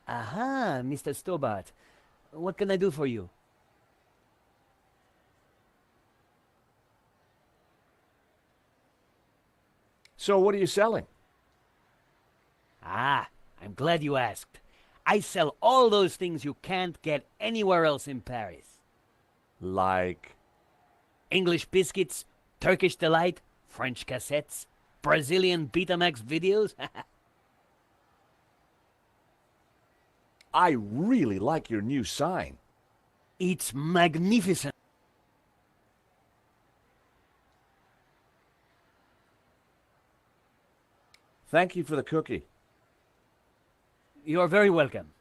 Aha, Mr. Stobart. What can I do for you? So what are you selling? Ah, I'm glad you asked. I sell all those things you can't get anywhere else in Paris. Like... English biscuits, Turkish delight, French cassettes, Brazilian Betamax videos. I really like your new sign. It's magnificent. Thank you for the cookie. You're very welcome.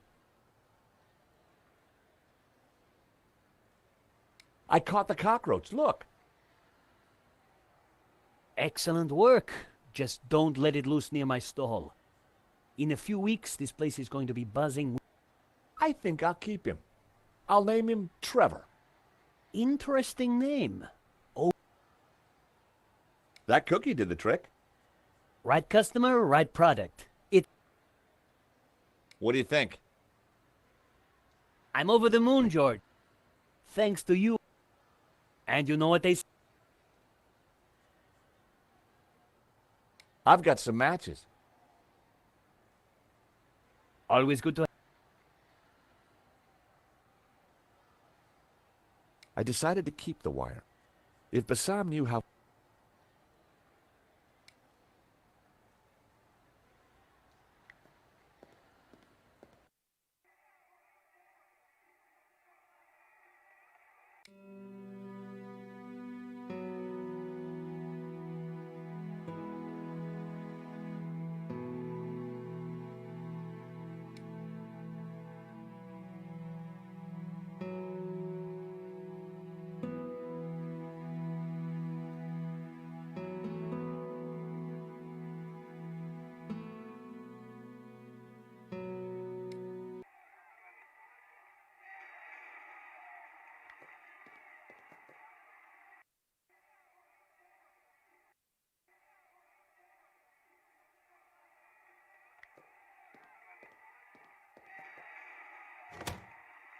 I caught the cockroach, look. Excellent work. Just don't let it loose near my stall. In a few weeks, this place is going to be buzzing. I think I'll keep him. I'll name him Trevor. Interesting name. Oh, That cookie did the trick. right customer, right product. What do you think? I'm over the moon, George. Thanks to you. And you know what they say? I've got some matches. Always good to. I decided to keep the wire. If Bassam knew how...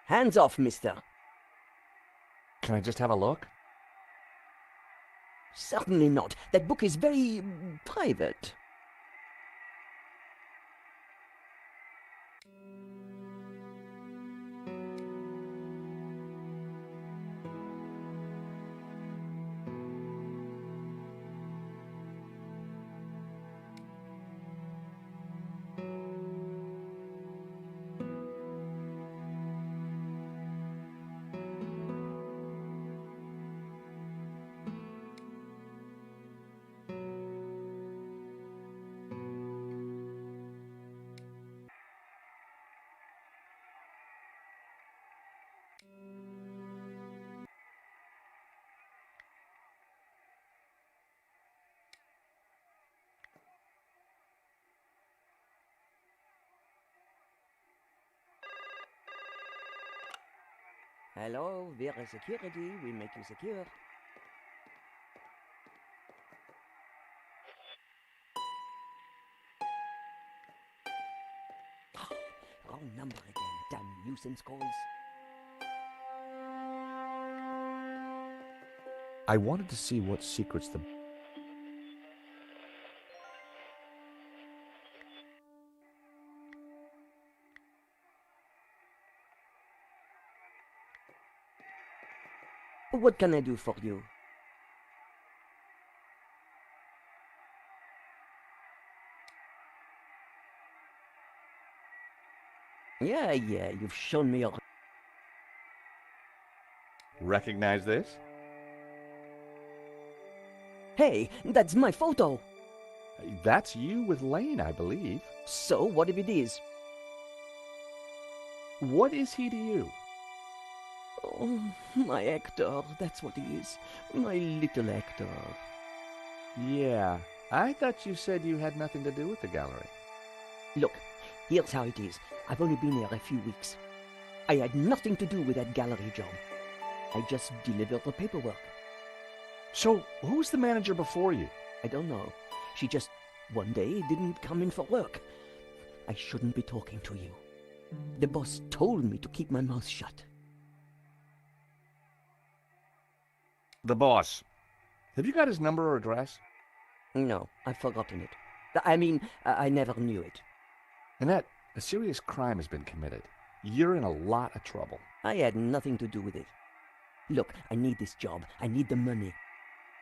Hands off, mister. Can I just have a look? Certainly not. That book is very private. Hello, Vera Security. We make you secure. Wrong number again. Damn nuisance calls. I wanted to see what secrets the... What can I do for you? Yeah, you've shown me your... Recognize this? Hey, that's my photo! That's you with Lane, I believe. So, what if it is? What is he to you? Oh, my Hector, that's what he is. My little Hector. Yeah, I thought you said you had nothing to do with the gallery. Look, here's how it is. I've only been here a few weeks. I had nothing to do with that gallery job. I just delivered the paperwork. So, who's the manager before you? I don't know. She just, one day, didn't come in for work. I shouldn't be talking to you. The boss told me to keep my mouth shut. The boss. Have you got his number or address? No, I've forgotten it. I mean, I never knew it. Annette, a serious crime has been committed. You're in a lot of trouble. I had nothing to do with it. Look, I need this job. I need the money.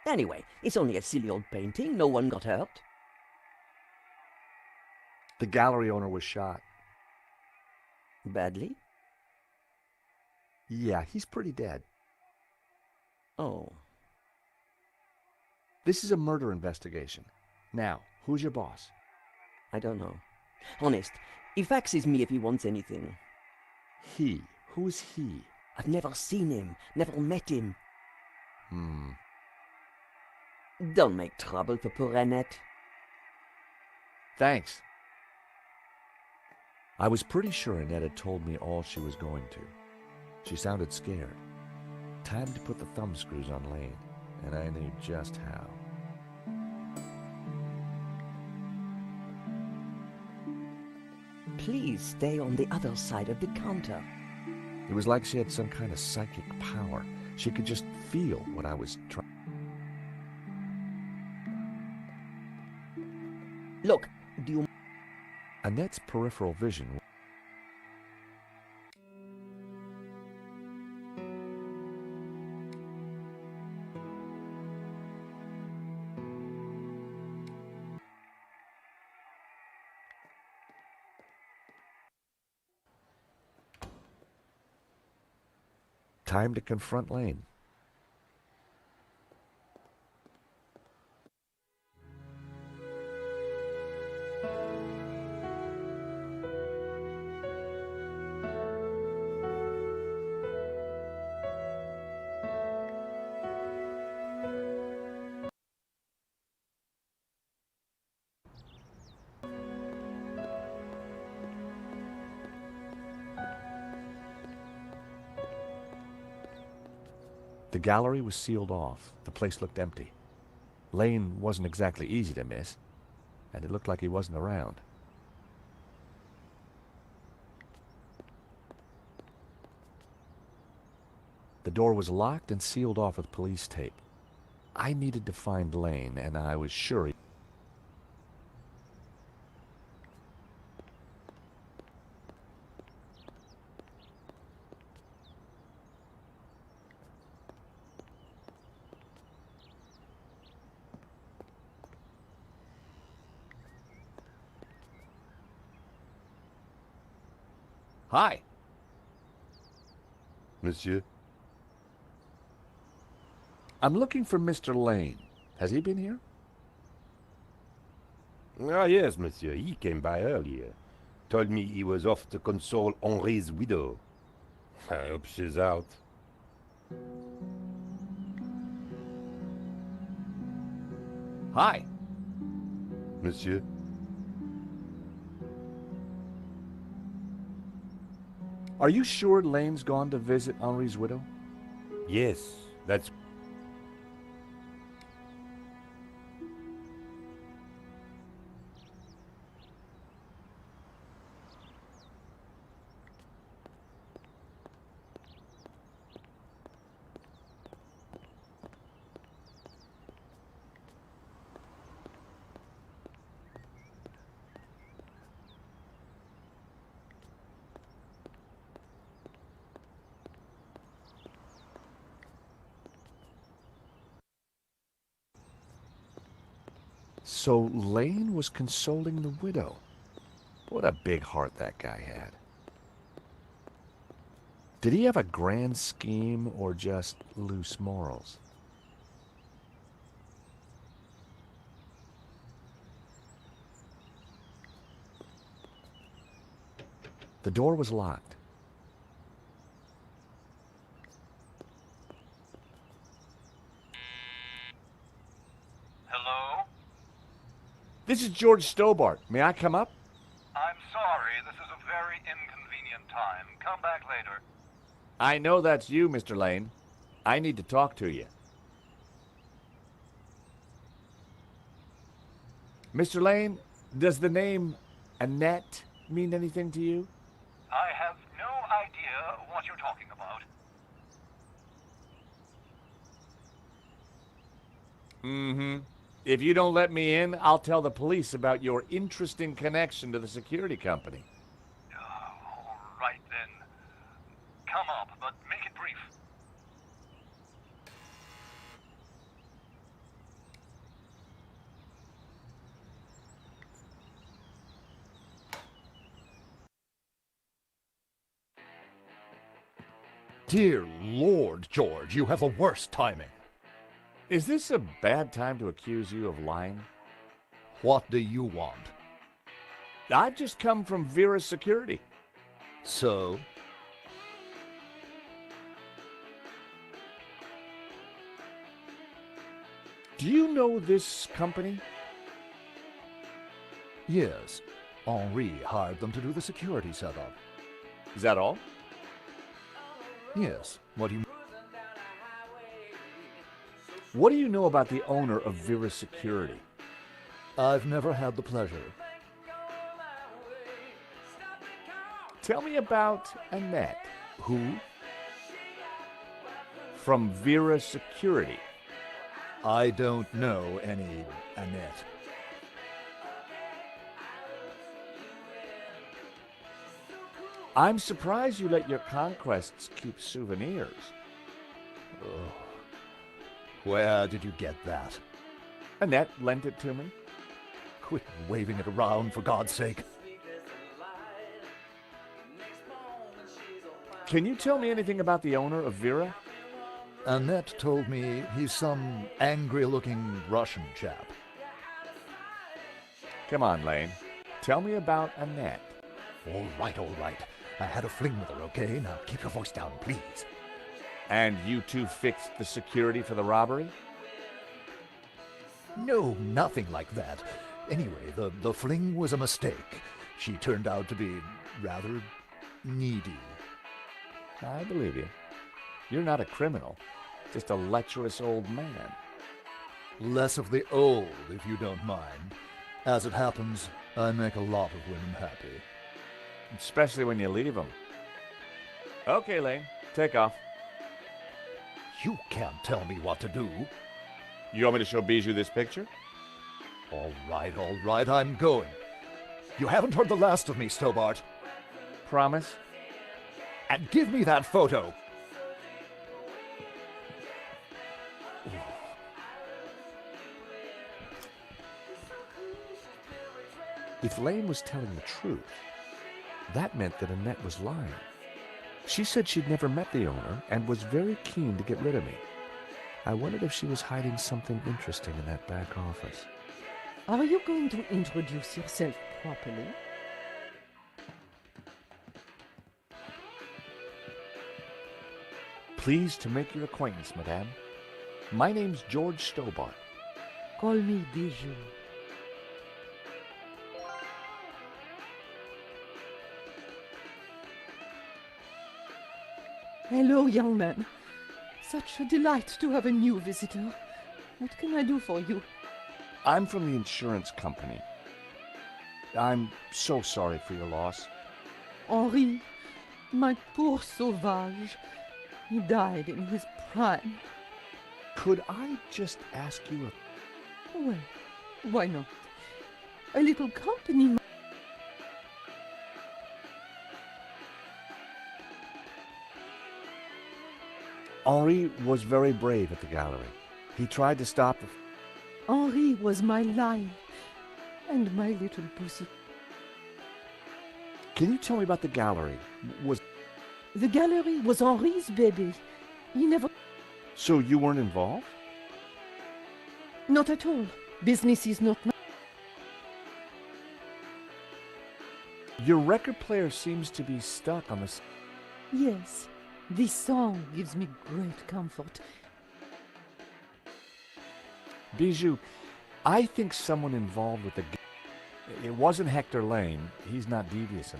Anyway, it's only a silly old painting. No one got hurt. The gallery owner was shot. Badly? Yeah, he's pretty dead. Oh. This is a murder investigation. Now, who's your boss? I don't know. Honest, he faxes me if he wants anything. He. Who's he? I've never seen him, never met him. Don't make trouble for poor Annette. Thanks. I was pretty sure Annette had told me all she was going to. She sounded scared. Time to put the thumbscrews on Lane, and I knew just how. Please stay on the other side of the counter. It was like she had some kind of psychic power. She could just feel what I was trying. Look, do you... Annette's peripheral vision. Time to confront Lane. The gallery was sealed off. The place looked empty. Lane wasn't exactly easy to miss, and it looked like he wasn't around. The door was locked and sealed off with police tape. I needed to find Lane, and I was sure he... Hi. Monsieur? I'm looking for Mr. Lane. Has he been here? Ah, yes, monsieur. He came by earlier. Told me he was off to console Henri's widow. I hope she's out. Hi. Monsieur? Are you sure Lane's gone to visit Henri's widow? Yes, that's... So Lane was consoling the widow. What a big heart that guy had. Did he have a grand scheme or just loose morals? The door was locked. Hello? This is George Stobart. May I come up? I'm sorry, this is a very inconvenient time. Come back later. I know that's you, Mr. Lane. I need to talk to you. Mr. Lane, does the name Annette mean anything to you? I what you're talking about. Mm-hmm. If you don't let me in, I'll tell the police about your interesting connection to the security company. All right then. Come up, but make it brief. Dear Lord, George, you have the worst timing. Is this a bad time to accuse you of lying? What do you want? I've just come from Vera's security. So? Do you know this company? Yes. Henri hired them to do the security setup. Is that all? Yes. What do you... What do you know about the owner of Vera's security? I've never had the pleasure. Tell me about Annette. Who? From Vera Security. I don't know any Annette. I'm surprised you let your conquests keep souvenirs. Oh. Where did you get that? Annette lent it to me. Quit waving it around, for God's sake. Can you tell me anything about the owner of Vera? Annette told me he's some angry-looking Russian chap. Come on, Lane. Tell me about Annette. All right, all right. I had a fling with her, okay? Now keep your voice down, please. And you two fixed the security for the robbery? No, nothing like that. Anyway, the fling was a mistake. She turned out to be rather needy. I believe you. You're not a criminal, just a lecherous old man. Less of the old, if you don't mind. As it happens, I make a lot of women happy. Especially when you leave them. Okay, Lane, take off. You can't tell me what to do. You want me to show Bijou this picture? All right, I'm going. You haven't heard the last of me, Stobart. Promise? And give me that photo. If Lane was telling the truth, that meant that Annette was lying. She said she'd never met the owner and was very keen to get rid of me. I wondered if she was hiding something interesting in that back office. Are you going to introduce yourself properly? Pleased to make your acquaintance, madame. My name's George Stobart. Call me Bijou. Hello, young man. Such a delight to have a new visitor. What can I do for you? I'm from the insurance company. I'm so sorry for your loss. Henri, my poor sauvage. He died in his prime. Could I just ask you a... Well, why not? A little company. Henri was very brave at the gallery. He tried to stop the... Henri was my lion and my little pussy. Can you tell me about the gallery? Was... The gallery was Henri's baby. He never... So you weren't involved? Not at all. Business is not my... Your record player seems to be stuck on this... Yes, this song gives me great comfort. Bijou, I think someone involved with the... It wasn't Hector Lane. He's not devious.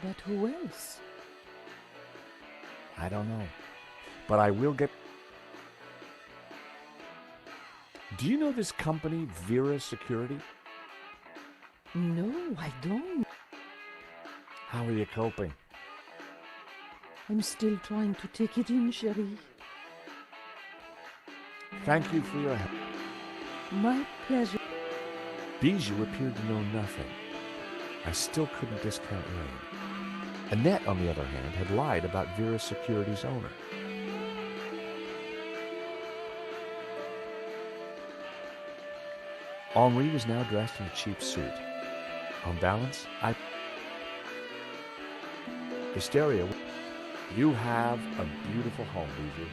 But who else? I don't know. But I will get... Do you know this company, Vera Security? No, I don't. How are you coping? I'm still trying to take it in, Cherie. Thank you for your help. My pleasure. Bijou appeared to know nothing. I still couldn't discount Lane. Annette, on the other hand, had lied about Vera Security's owner. Henri was now dressed in a cheap suit. On balance, Hysteria, you have a beautiful home, Bijou.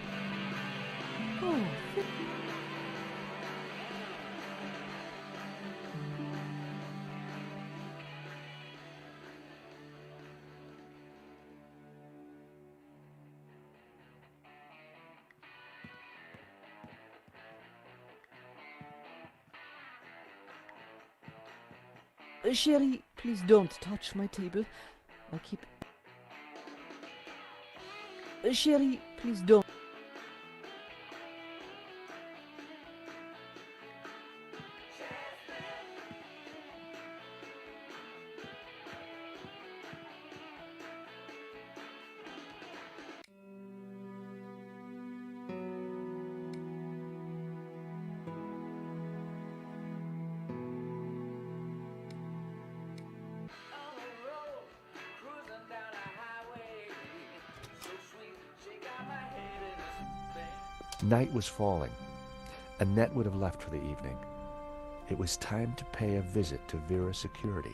Oh, Cherie, please don't touch my table. I keep... Cherie, please don't... Night was falling. Annette would have left for the evening. It was time to pay a visit to Vera Security.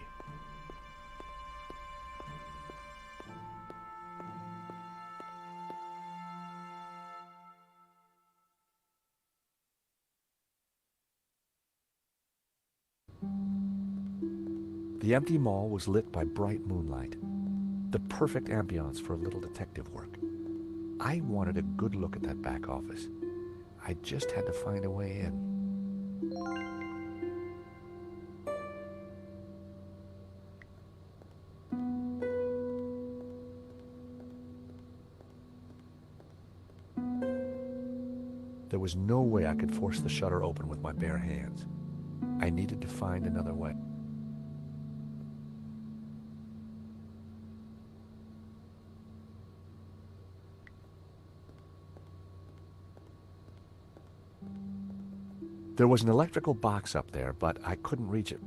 The empty mall was lit by bright moonlight, the perfect ambiance for a little detective work. I wanted a good look at that back office. I just had to find a way in. There was no way I could force the shutter open with my bare hands. I needed to find another way. There was an electrical box up there, but I couldn't reach it.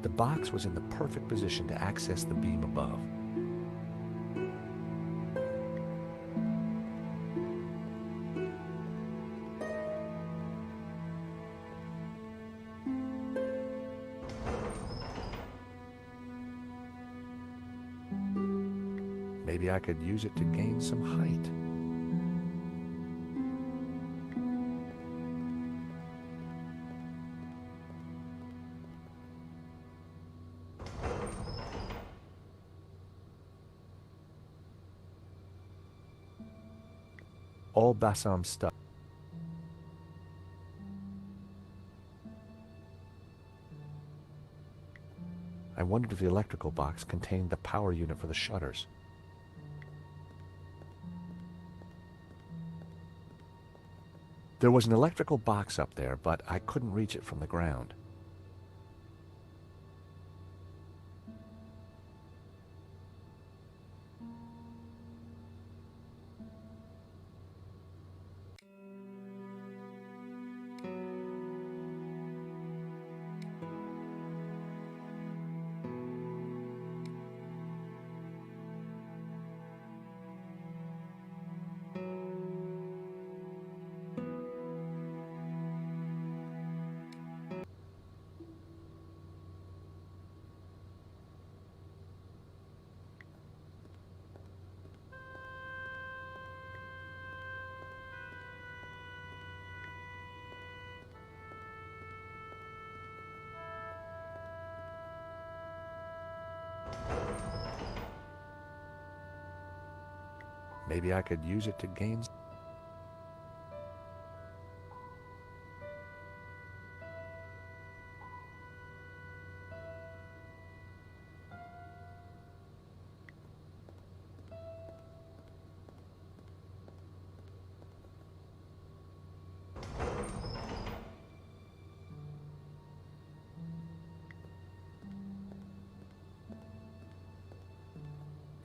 The box was in the perfect position to access the beam above. Maybe I could use it to gain some height. All Bassam stuff. I wondered if the electrical box contained the power unit for the shutters. There was an electrical box up there, but I couldn't reach it from the ground. Maybe I could use it to gain...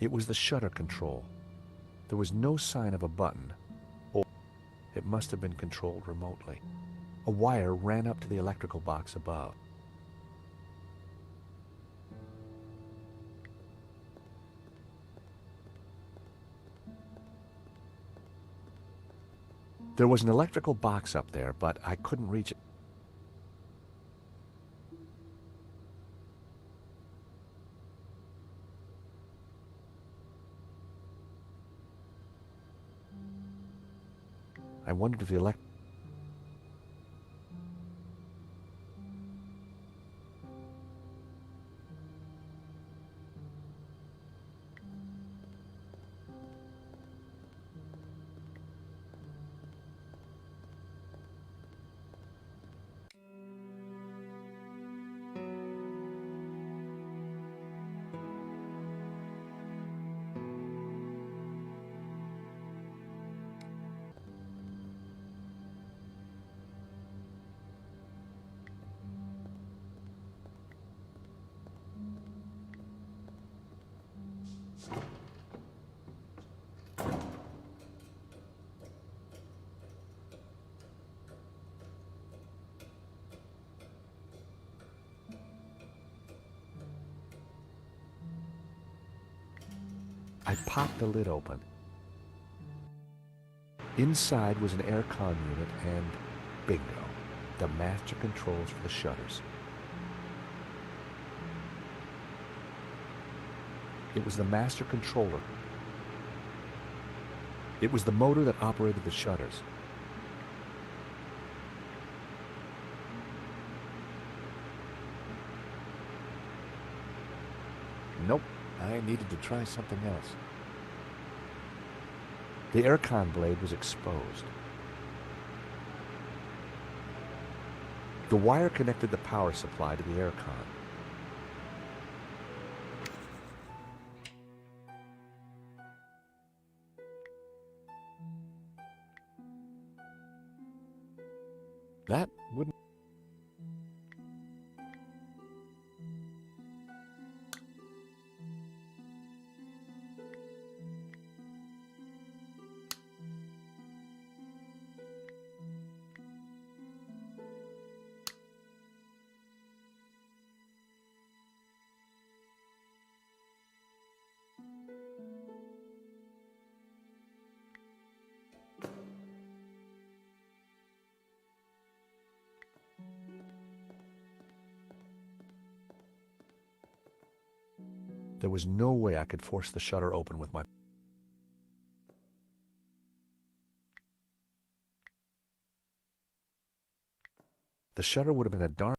It was the shutter control. There was no sign of a button, or it must have been controlled remotely. A wire ran up to the electrical box above. There was an electrical box up there, but I couldn't reach it. I wondered if the I popped the lid open. Inside was an aircon unit and, bingo, the master controls for the shutters. It was the master controller. It was the motor that operated the shutters. Nope, I needed to try something else. The aircon blade was exposed. The wire connected the power supply to the aircon. That wouldn't... There was no way I could force the shutter open with my... The shutter would have been a darn...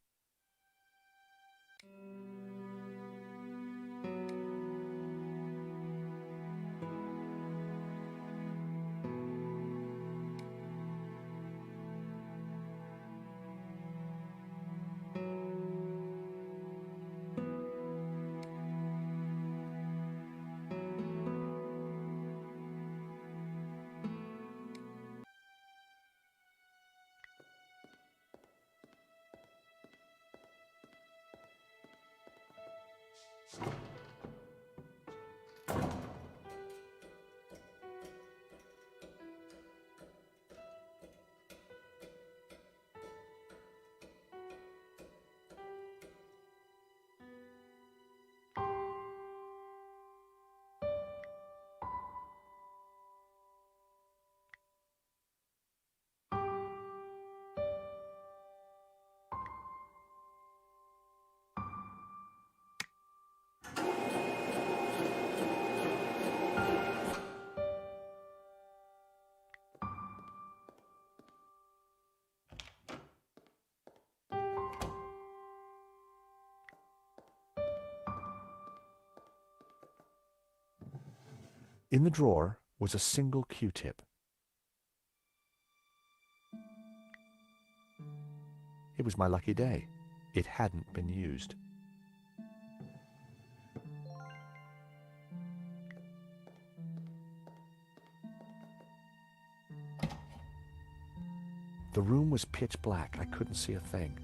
In the drawer was a single Q-tip. It was my lucky day. It hadn't been used. The room was pitch black. I couldn't see a thing.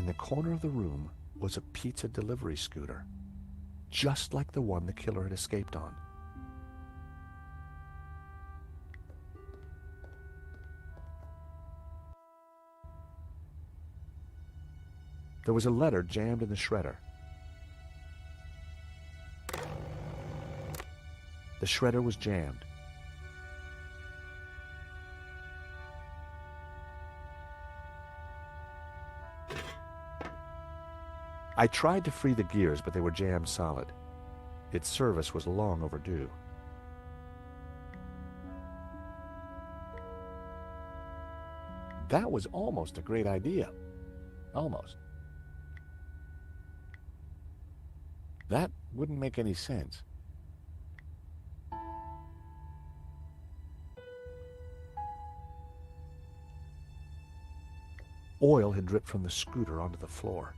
In the corner of the room was a pizza delivery scooter, just like the one the killer had escaped on. There was a letter jammed in the shredder. The shredder was jammed. I tried to free the gears, but they were jammed solid. Its service was long overdue. That was almost a great idea. Almost. That wouldn't make any sense. Oil had dripped from the scooter onto the floor.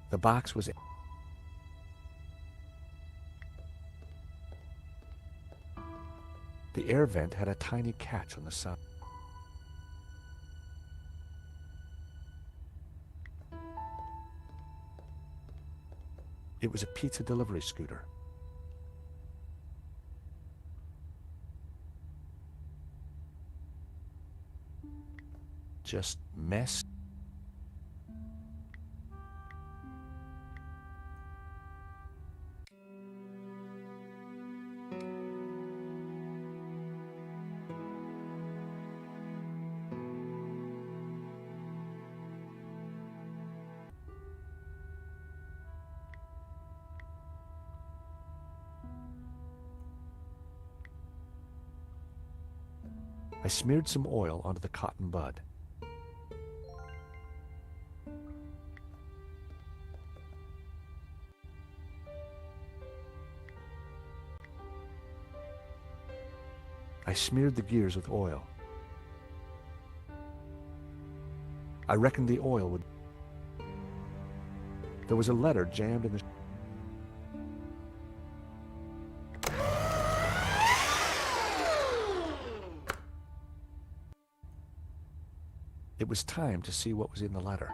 The box was empty. The air vent had a tiny catch on the side. It was a pizza delivery scooter. Just mess. I smeared some oil onto the cotton bud. I smeared the gears with oil. I reckoned the oil would... There was a letter jammed in the... It was time to see what was in the letter.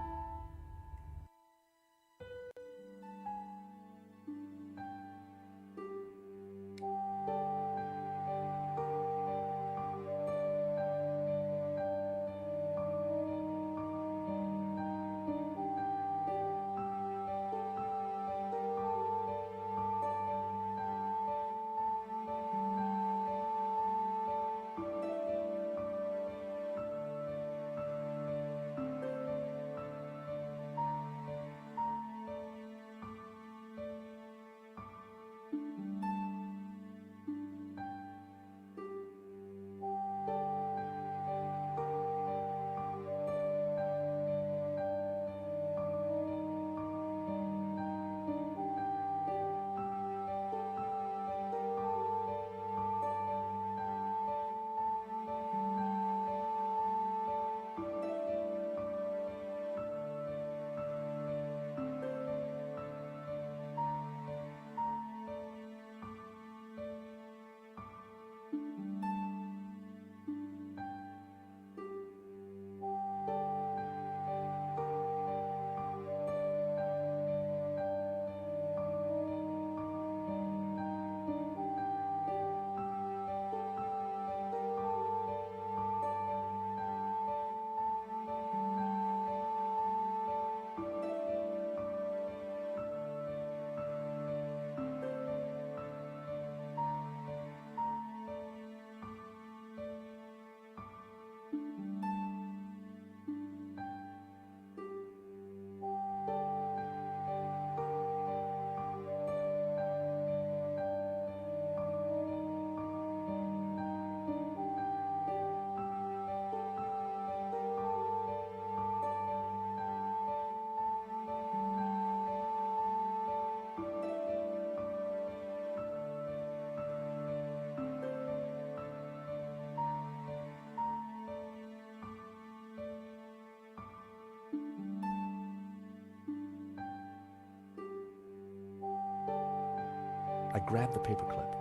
I grabbed the paperclip.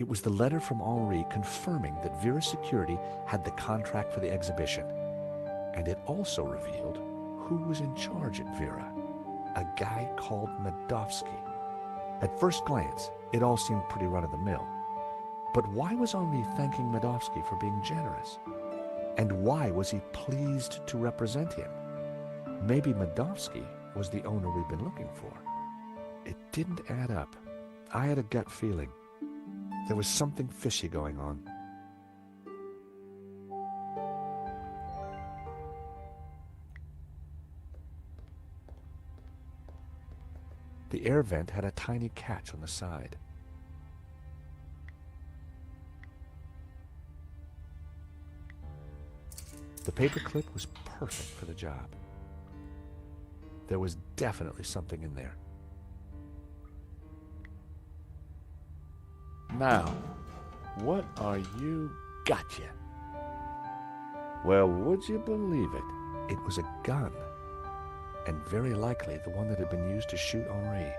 It was the letter from Henri confirming that Vera Security had the contract for the exhibition. And it also revealed who was in charge at Vera, a guy called Medovsky. At first glance, it all seemed pretty run-of-the-mill. But why was Henri thanking Medovsky for being generous? And why was he pleased to represent him? Maybe Medovsky was the owner we've been looking for. It didn't add up. I had a gut feeling. There was something fishy going on. The air vent had a tiny catch on the side. The paperclip was perfect for the job. There was definitely something in there. Now, what are you... Gotcha! Well, would you believe it? It was a gun, and very likely the one that had been used to shoot Henri.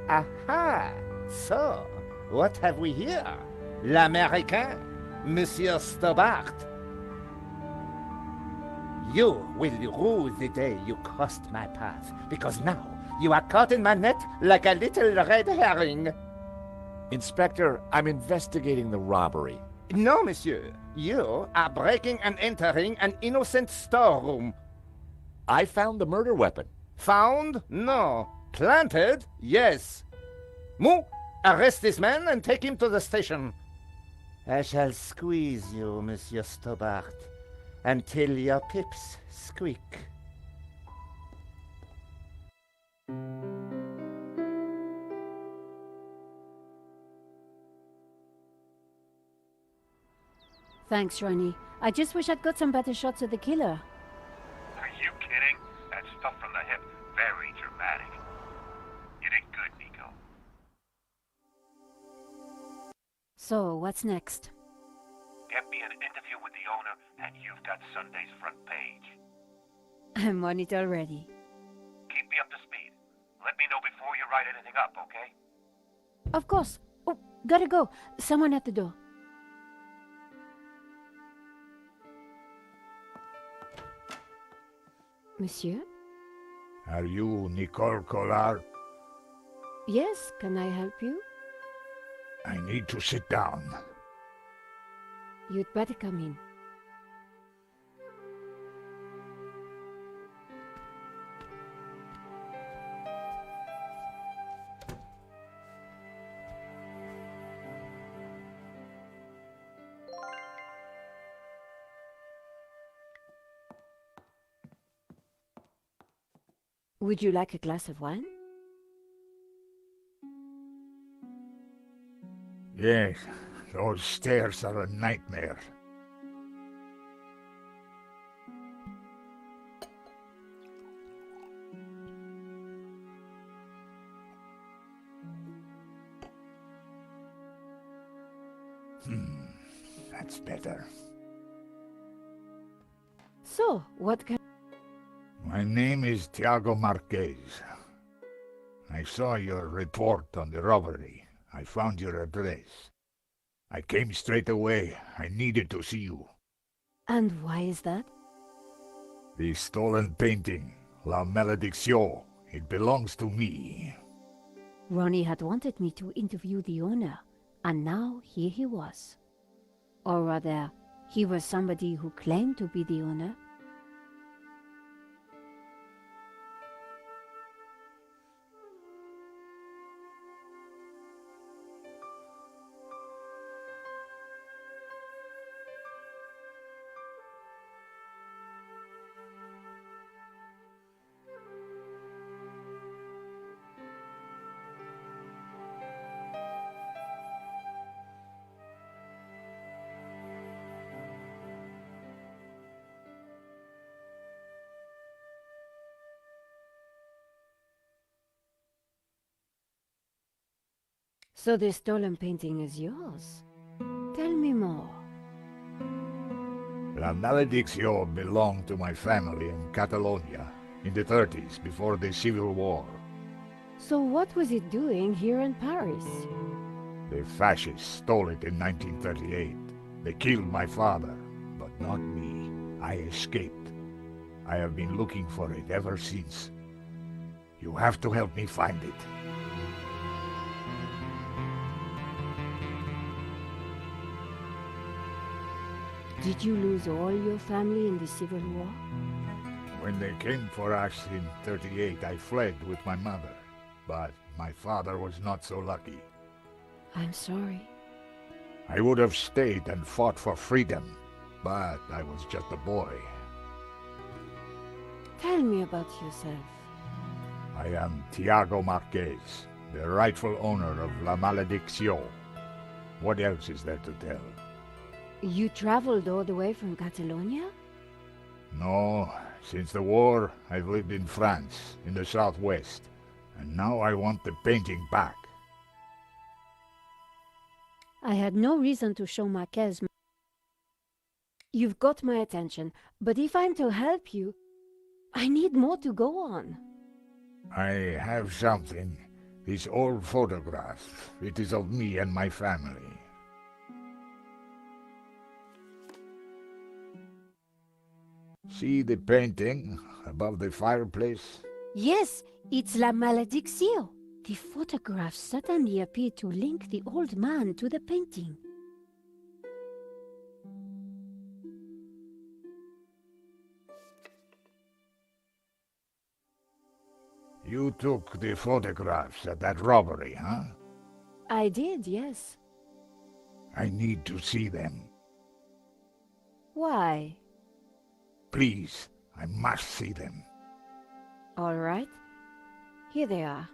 Aha! So, what have we here? L'Américain, Monsieur Stobart. You will rue the day you crossed my path, because now you are caught in my net like a little red herring. Inspector, I'm investigating the robbery. No, monsieur. You are breaking and entering an innocent storeroom. I found the murder weapon. Found? No. Planted? Yes. Mou, arrest this man and take him to the station. I shall squeeze you, Monsieur Stobart, until your pips squeak. Thanks, Ronnie. I just wish I'd got some better shots of the killer. Are you kidding? That stuff from the hip, very dramatic. You did good, Nico. So, what's next? Get me an interview with the owner, and you've got Sunday's front page. I'm on it already. Keep me up to speed. Let me know before you write anything up, okay? Of course. Oh, gotta go. Someone at the door. Monsieur? Are you Nicole Collard? Yes, can I help you? I need to sit down. You'd better come in. Would you like a glass of wine? Yes, those stairs are a nightmare. That's better. So, what can... My name is Tiago Marquez. I saw your report on the robbery. I found your address. I came straight away. I needed to see you. And why is that? The stolen painting, La Malédiction, it belongs to me. Ronnie had wanted me to interview the owner, and now here he was. Or rather, he was somebody who claimed to be the owner. So the stolen painting is yours. Tell me more. La Malédiction belonged to my family in Catalonia in the 30s, before the Civil War. So what was it doing here in Paris? The fascists stole it in 1938. They killed my father, but not me. I escaped. I have been looking for it ever since. You have to help me find it. Did you lose all your family in the Civil War? When they came for us in 38, I fled with my mother. But my father was not so lucky. I'm sorry. I would have stayed and fought for freedom, but I was just a boy. Tell me about yourself. I am Tiago Marquez, the rightful owner of La Malediction. What else is there to tell? You traveled all the way from Catalonia? No, since the war, I've lived in France, in the southwest, and now I want the painting back. I had no reason to show Marquez. You've got my attention, but if I'm to help you, I need more to go on. I have something. This old photograph. It is of me and my family. See the painting above the fireplace? Yes, it's La Malediction. The photograph suddenly appeared to link the old man to the painting. You took the photographs at that robbery, huh? I did, yes. I need to see them. Why? Please, I must see them. All right. Here they are.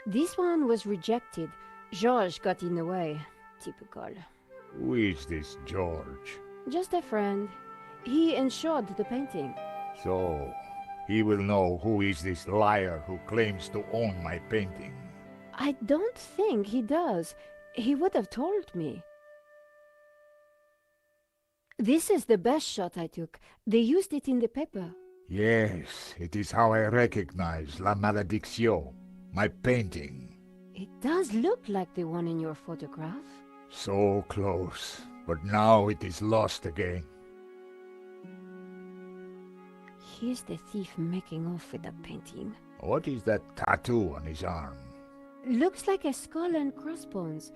This one was rejected. George got in the way. Typical. Who is this George? Just a friend. He insured the painting. So, he will know who is this liar who claims to own my painting. I don't think he does. He would have told me. This is the best shot I took. They used it in the paper. Yes, it is how I recognize La Malediction, my painting. It does look like the one in your photograph. So close, but now it is lost again. Here's the thief making off with the painting. What is that tattoo on his arm? Looks like a skull and crossbones.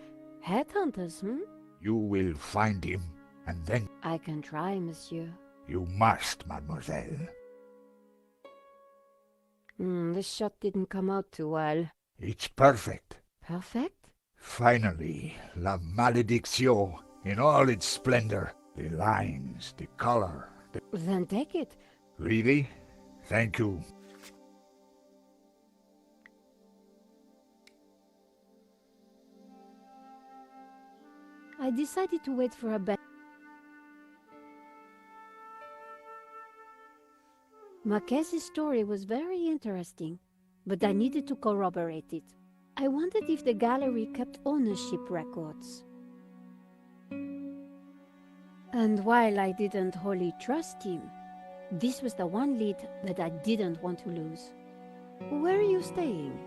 Headhunters, You will find him, and then I can try, monsieur. you must, mademoiselle. This shot didn't come out too well. It's perfect. Perfect? Finally, La Malediction, in all its splendor. The lines, the color. Then take it. Really? Thank you. I decided to wait for a bet. Marquez's story was very interesting, but I needed to corroborate it. I wondered if the gallery kept ownership records. And while I didn't wholly trust him, this was the one lead that I didn't want to lose. Where are you staying?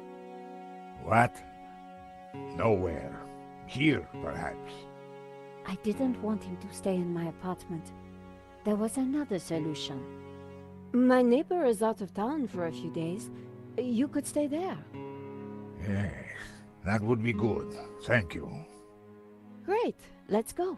What? Nowhere. Here, perhaps. I didn't want him to stay in my apartment. There was another solution. My neighbor is out of town for a few days. You could stay there. Yes, that would be good. Thank you. Great, let's go.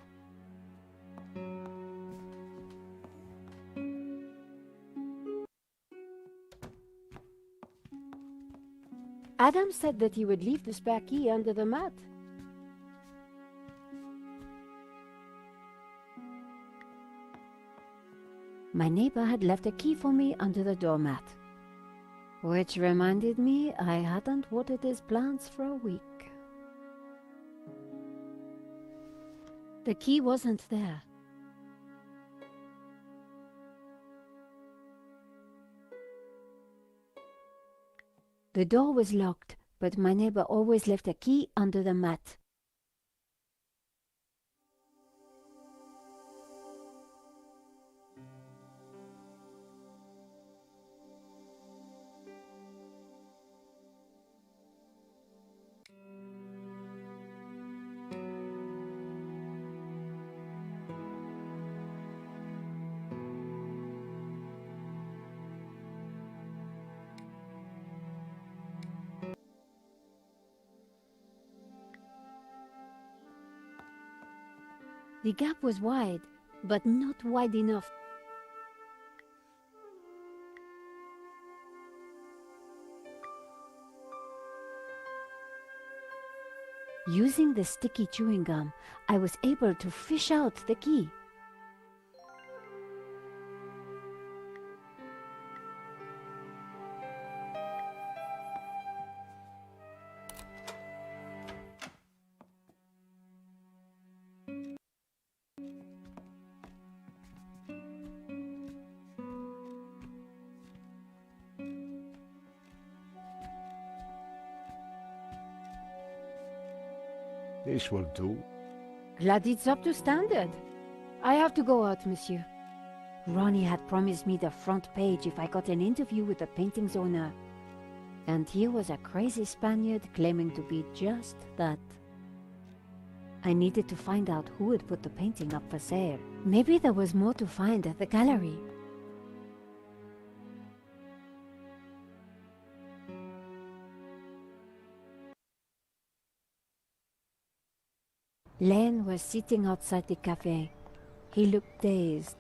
Adam said that he would leave the spare key under the mat. My neighbor had left a key for me under the doormat. Which reminded me I hadn't watered his plants for a week. The key wasn't there. The door was locked, but my neighbor always left a key under the mat. The gap was wide, but not wide enough. Using the sticky chewing gum, I was able to fish out the key. This will do. Glad it's up to standard. I have to go out, monsieur. Ronnie had promised me the front page if I got an interview with the painting's owner. And he was a crazy Spaniard claiming to be just that. I needed to find out who had put the painting up for sale. Maybe there was more to find at the gallery. Lane was sitting outside the cafe. He looked dazed.